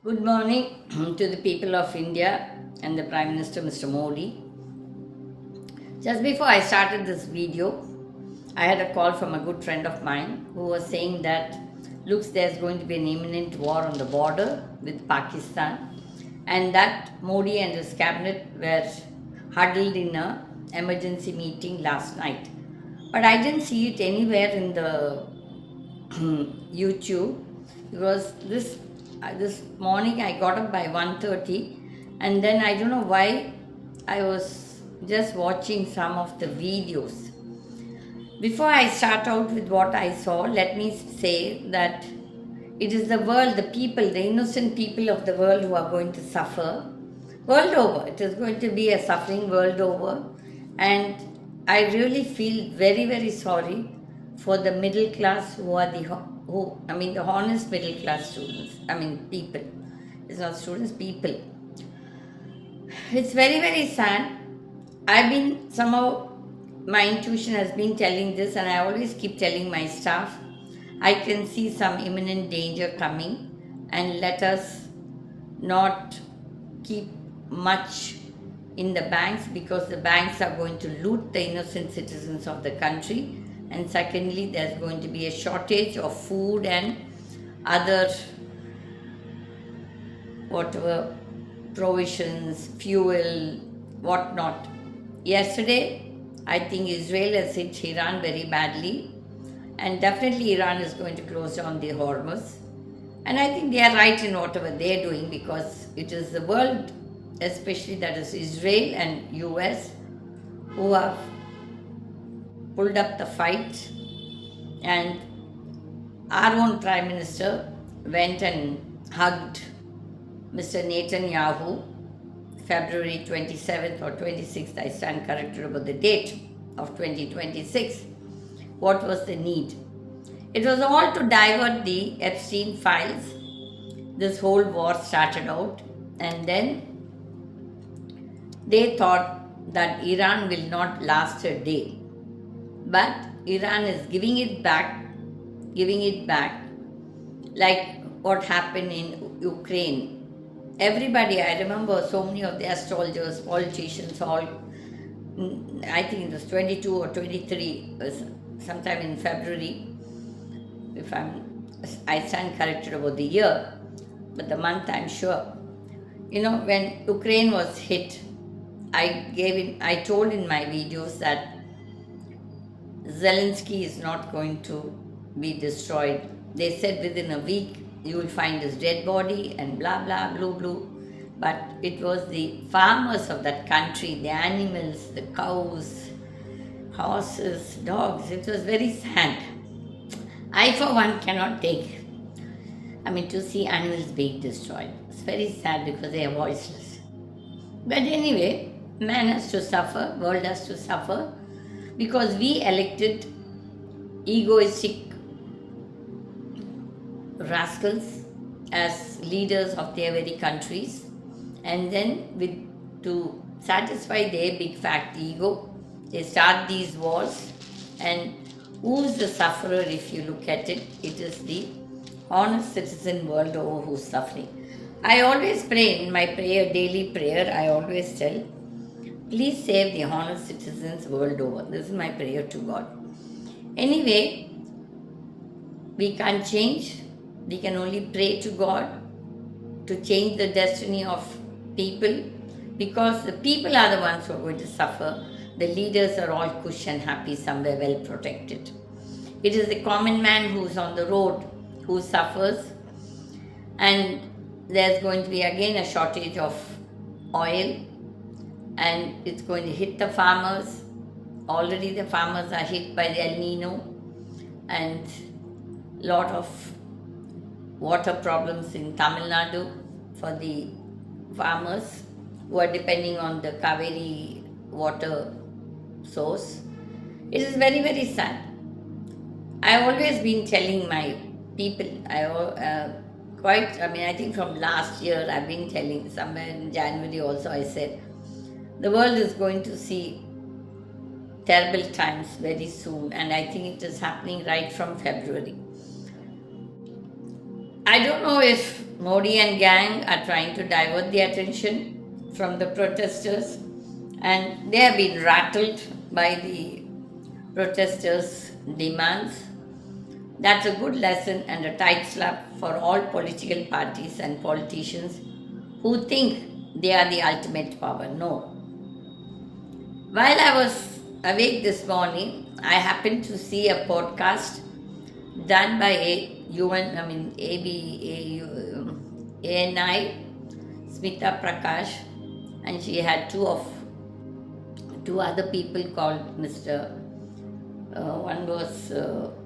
Good morning to the people of India and the Prime Minister Mr. Modi. Just before I started this video, I had a call from a good friend of mine who was saying that looks there's going to be an imminent war on the border with Pakistan and that Modi and his cabinet were huddled in a emergency meeting last night. But I didn't see it anywhere in the YouTube because this morning I got up by 1:30, and then I don't know why I was just watching some of the videos. Before I start out with what I saw, let me say that it is the world, the people, the innocent people of the world who are going to suffer world over. It is going to be a suffering world over. And I really feel very, very sorry for the middle class who are the honest middle class students. People. It's not students, people. It's very, very sad. Somehow, my intuition has been telling this, and I always keep telling my staff, I can see some imminent danger coming, and let us not keep much in the banks because the banks are going to loot the innocent citizens of the country. And secondly, there's going to be a shortage of food and other whatever provisions, fuel, whatnot. Yesterday, I think Israel has hit Iran very badly, and definitely Iran is going to close down the Hormuz. And I think they are right in whatever they are doing because it is the world, especially that is Israel and US, who have pulled up the fight. And our own Prime Minister went and hugged Mr. Netanyahu February 27th or 26th, I stand corrected about the date of 2026. What was the need? It was all to divert the Epstein files. This whole war started out, and then they thought that Iran will not last a day. But Iran is giving it back, like what happened in Ukraine. Everybody, I remember so many of the astrologers, politicians, all, I think it was 22 or 23, sometime in February, if I stand corrected about the year, but the month I'm sure. When Ukraine was hit, I told in my videos that Zelensky is not going to be destroyed. They said within a week you will find his dead body and blah blah blue blue. But it was the farmers of that country, the animals, the cows, horses, dogs. It was very sad. I, for one, cannot take. To see animals being destroyed. It's very sad because they are voiceless. But anyway, man has to suffer, world has to suffer, because we elected egoistic rascals as leaders of their very countries, and then to satisfy their big fat ego, they start these wars. And who's the sufferer? If you look at it, it is the honest citizen world over who's suffering. I always pray in my daily prayer, I always tell, please save the honest citizens world over. This is my prayer to God. Anyway, we can't change. We can only pray to God to change the destiny of people, because the people are the ones who are going to suffer. The leaders are all cush and happy, somewhere well protected. It is the common man who's on the road who suffers, and there's going to be again a shortage of oil, and it's going to hit the farmers. Already the farmers are hit by the El Nino and lot of water problems in Tamil Nadu for the farmers who are depending on the Kaveri water source. It is very, very sad. I have always been telling my people, I think from last year I've been telling, somewhere in January also I said, the world is going to see terrible times very soon, and I think it is happening right from February. I don't know if Modi and gang are trying to divert the attention from the protesters, and they have been rattled by the protesters' demands. That's a good lesson and a tight slap for all political parties and politicians who think they are the ultimate power. No. While I was awake this morning, I happened to see a podcast done by ANI, Smita Prakash, and she had two other people called Mr. One was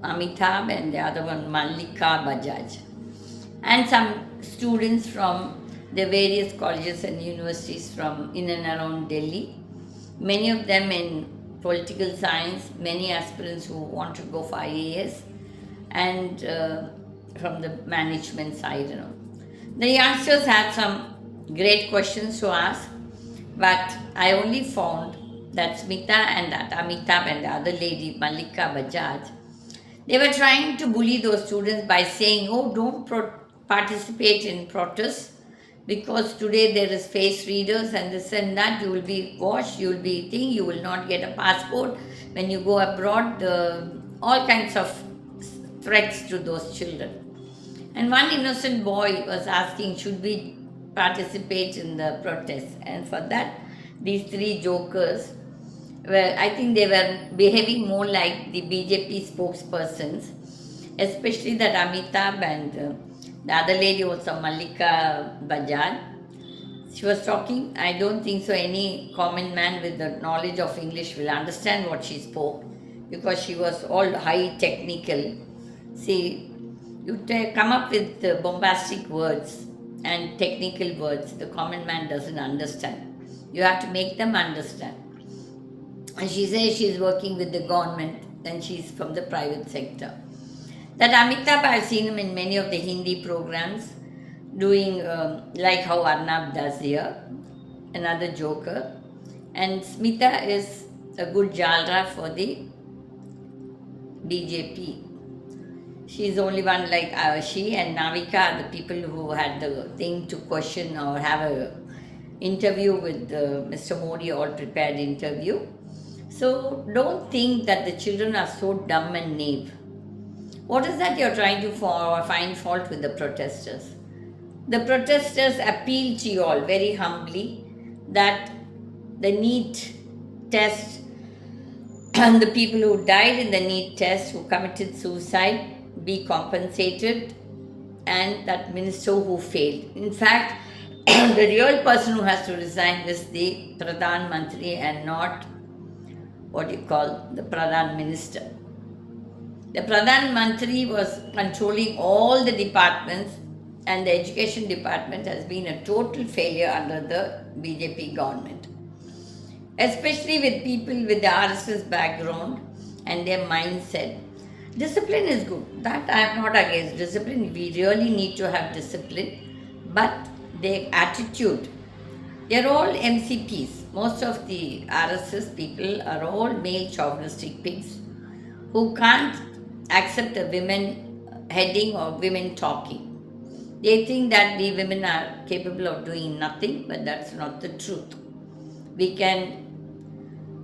Amitabh and the other one Mallika Bajaj, and some students from the various colleges and universities from in and around Delhi. Many of them in political science, many aspirants who want to go for IAS, and from the management side. The youngsters had some great questions to ask, but I only found that Smita and that Amitabh and the other lady, Mallika Bajaj, they were trying to bully those students by saying, oh, don't participate in protests because today there is face readers and this and that, you will be watched, you will be eating, you will not get a passport when you go abroad, all kinds of threats to those children. And one innocent boy was asking, should we participate in the protest? And for that, these three jokers were, I think they were behaving more like the BJP spokespersons, especially that Amitabh and the other lady also, Mallika Bajaj. She was talking, I don't think so any common man with the knowledge of English will understand what she spoke because she was all high technical. See, you come up with bombastic words and technical words, the common man doesn't understand. You have to make them understand. And she says she's working with the government and she's from the private sector. That Amitabh, I've seen him in many of the Hindi programs doing like how Arnab does here, another joker. And Smita is a good jalra for the BJP. She's the only one like she and Navika are the people who had the thing to question or have a interview with Mr. Modi, all prepared interview. So don't think that the children are so dumb and naive. What is that you're trying to find fault with the protesters? The protesters appeal to you all very humbly that the NEET test and the people who died in the NEET test, who committed suicide, be compensated, and that minister who failed. In fact, the real person who has to resign is the Pradhan Mantri and not what you call the Pradhan Minister. The Pradhan Mantri was controlling all the departments, and the education department has been a total failure under the BJP government. Especially with people with the RSS background and their mindset. Discipline is good. That I am not against discipline. We really need to have discipline. But their attitude, they're all MCPs. Most of the RSS people are all male chauvinistic pigs who can't accept a women heading or women talking. They think that we women are capable of doing nothing, but that's not the truth. We can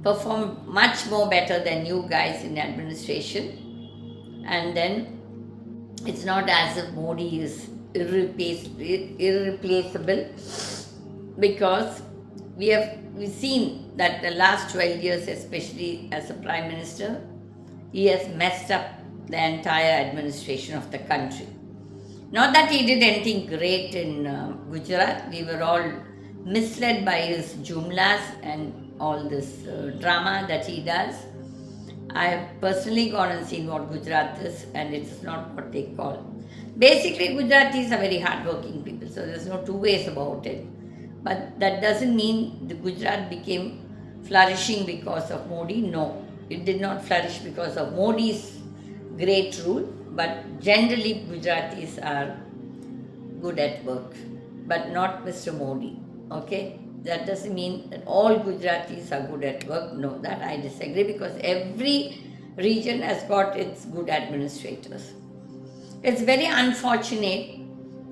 perform much more better than you guys in administration. And then it's not as if Modi is irreplaceable, because we've seen that the last 12 years, especially as a prime minister, he has messed up the entire administration of the country. Not that he did anything great in Gujarat. We were all misled by his jumlas and all this drama that he does. I have personally gone and seen what Gujarat is, and it's not what they call. Basically, Gujaratis are very hardworking people, so there's no two ways about it. But that doesn't mean the Gujarat became flourishing because of Modi. No, it did not flourish because of Modi's great rule, but generally Gujaratis are good at work, but not Mr. Modi. Okay? That doesn't mean that all Gujaratis are good at work. No, that I disagree, because every region has got its good administrators. It's very unfortunate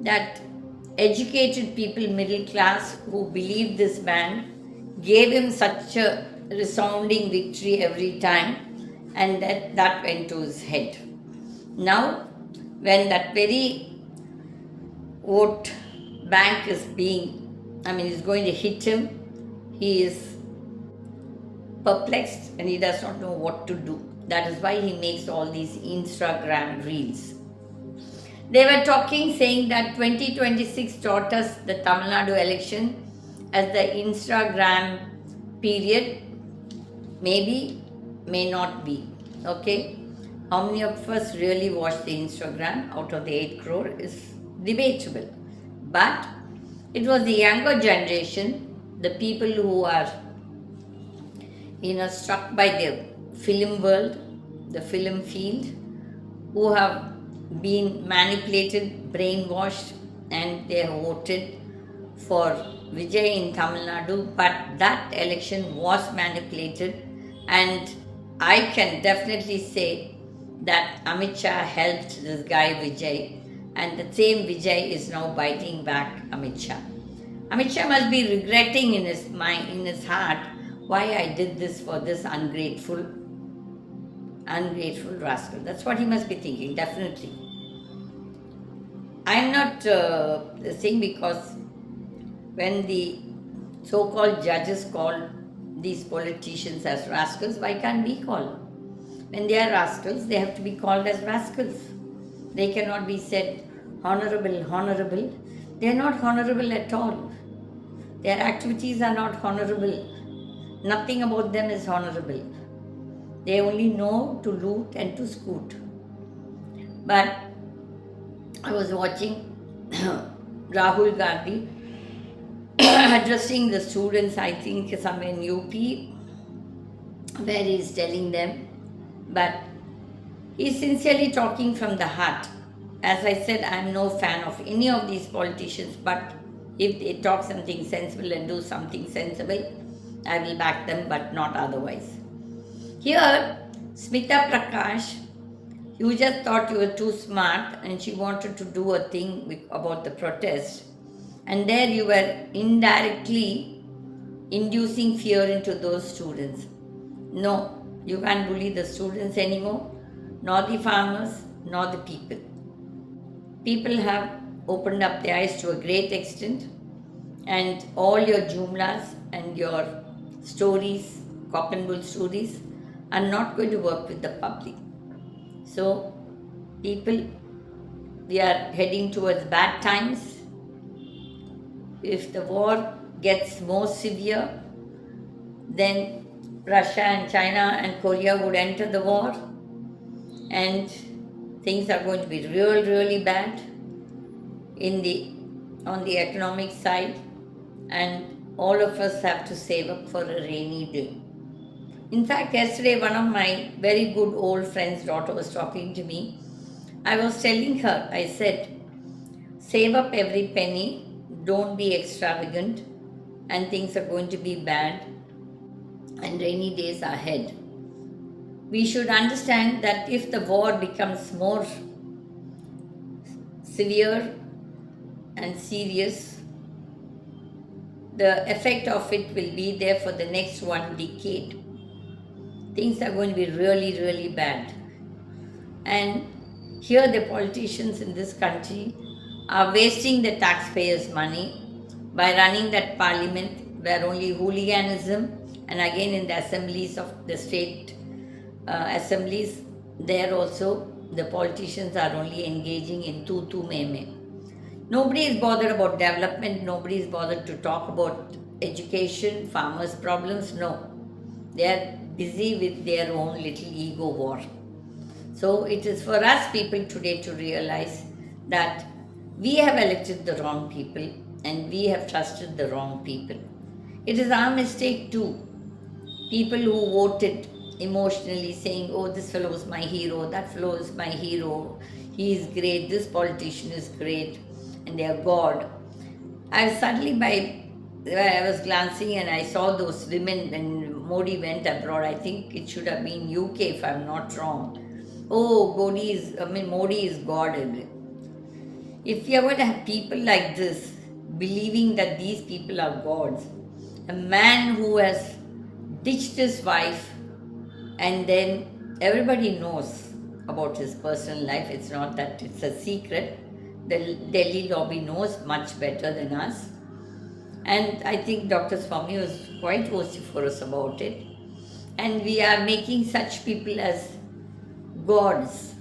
that educated people, middle class, who believed this man, gave him such a resounding victory every time, and that went to his head. Now, when that very vote bank is going to hit him, he is perplexed and he does not know what to do. That is why he makes all these Instagram reels. They were talking, saying that 2026 taught us the Tamil Nadu election as the Instagram period. Maybe, may not be. Okay? How many of us really watch the Instagram out of the 8 crore is debatable. But it was the younger generation, the people who are struck by the film world, the film field, who have been manipulated, brainwashed, and they have voted for Vijay in Tamil Nadu. But that election was manipulated, and I can definitely say that Amit Shah helped this guy Vijay, and the same Vijay is now biting back Amit Shah. Amit Shah must be regretting in his mind, in his heart, why I did this for this ungrateful rascal. That's what he must be thinking, definitely. I'm not saying, because when the so-called judges call these politicians as rascals, why can't we call them? When they are rascals, they have to be called as rascals. They cannot be said honorable. They are not honorable at all. Their activities are not honorable. Nothing about them is honorable. They only know to loot and to scoot. But I was watching Rahul Gandhi addressing the students, I think somewhere in UP, where he is telling them, but he is sincerely talking from the heart. As I said, I am no fan of any of these politicians, but if they talk something sensible and do something sensible, I will back them, but not otherwise. Here, Smita Prakash, you just thought you were too smart and she wanted to do a thing about the protest, and there you were indirectly inducing fear into those students. No, you can't bully the students anymore, nor the farmers, nor the people. People have opened up their eyes to a great extent, and all your jumlas and your stories, cock and bull stories, are not going to work with the public. So, people, we are heading towards bad times. If the war gets more severe, then Russia and China and Korea would enter the war, and things are going to be really bad on the economic side, and all of us have to save up for a rainy day. In fact, yesterday one of my very good old friend's daughter was talking to me. I was telling her, I said, save up every penny, don't be extravagant, and things are going to be bad, and rainy days are ahead. We should understand that if the war becomes more severe and serious, the effect of it will be there for the next 1 decade. Things are going to be really bad. And here the politicians in this country are wasting the taxpayers' money by running that parliament where only hooliganism, and again in the assemblies of the state assemblies, there also the politicians are only engaging in tu me. Nobody is bothered about development, nobody is bothered to talk about education, farmers' problems, no. They are busy with their own little ego war. So it is for us people today to realize that we have elected the wrong people and we have trusted the wrong people. It is our mistake too. People who voted emotionally saying, oh, this fellow is my hero, that fellow is my hero, he is great, this politician is great, and they are God. I was glancing and I saw those women when Modi went abroad. I think it should have been UK if I'm not wrong. Oh, Modi is God. If we are going to have people like this, believing that these people are gods, a man who has ditched his wife and then everybody knows about his personal life, it's not that it's a secret. The Delhi lobby knows much better than us. And I think Dr. Swami was quite vociferous about it. And we are making such people as gods.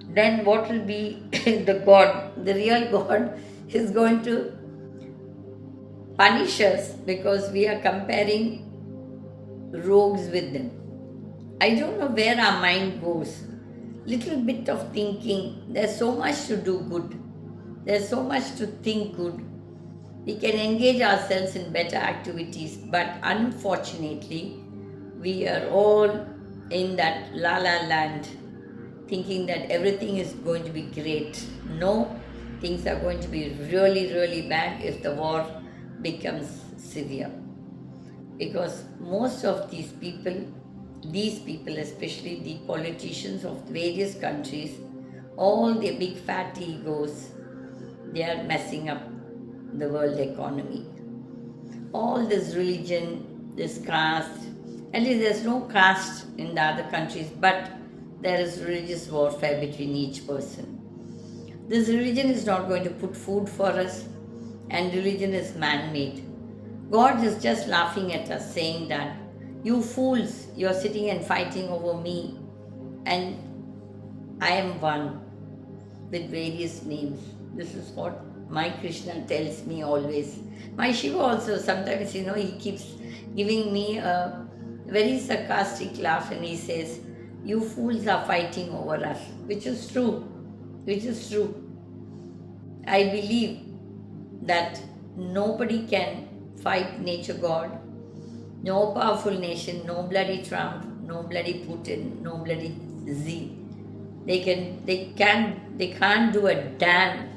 Then what will be the God? The real God is going to punish us because we are comparing rogues with them. I don't know where our mind goes. Little bit of thinking, there's so much to do good. There's so much to think good. We can engage ourselves in better activities, but unfortunately, we are all in that la la land thinking that everything is going to be great. No, things are going to be really, really bad if the war becomes severe. Because most of these people, especially the politicians of various countries, all their big fat egos, they are messing up the world economy. All this religion, this caste, at least there's no caste in the other countries, but there is religious warfare between each person. This religion is not going to put food for us, and religion is man made. God is just laughing at us, saying that, you fools, you're sitting and fighting over me, and I am one with various names. This is what my Krishna tells me always. My Shiva also sometimes, he keeps giving me a very sarcastic laugh and he says, you fools are fighting over us, which is true. Which is true. I believe that nobody can fight nature God. No powerful nation, no bloody Trump, no bloody Putin, no bloody Z. They can't do a damn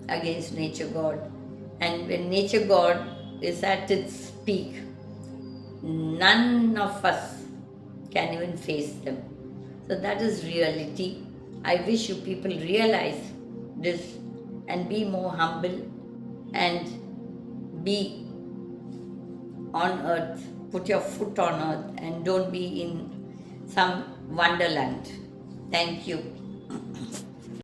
against nature God. And when nature God is at its peak, none of us can even face them. So that is reality. I wish you people realize this and be more humble and be on earth. Put your foot on earth and don't be in some wonderland. Thank you.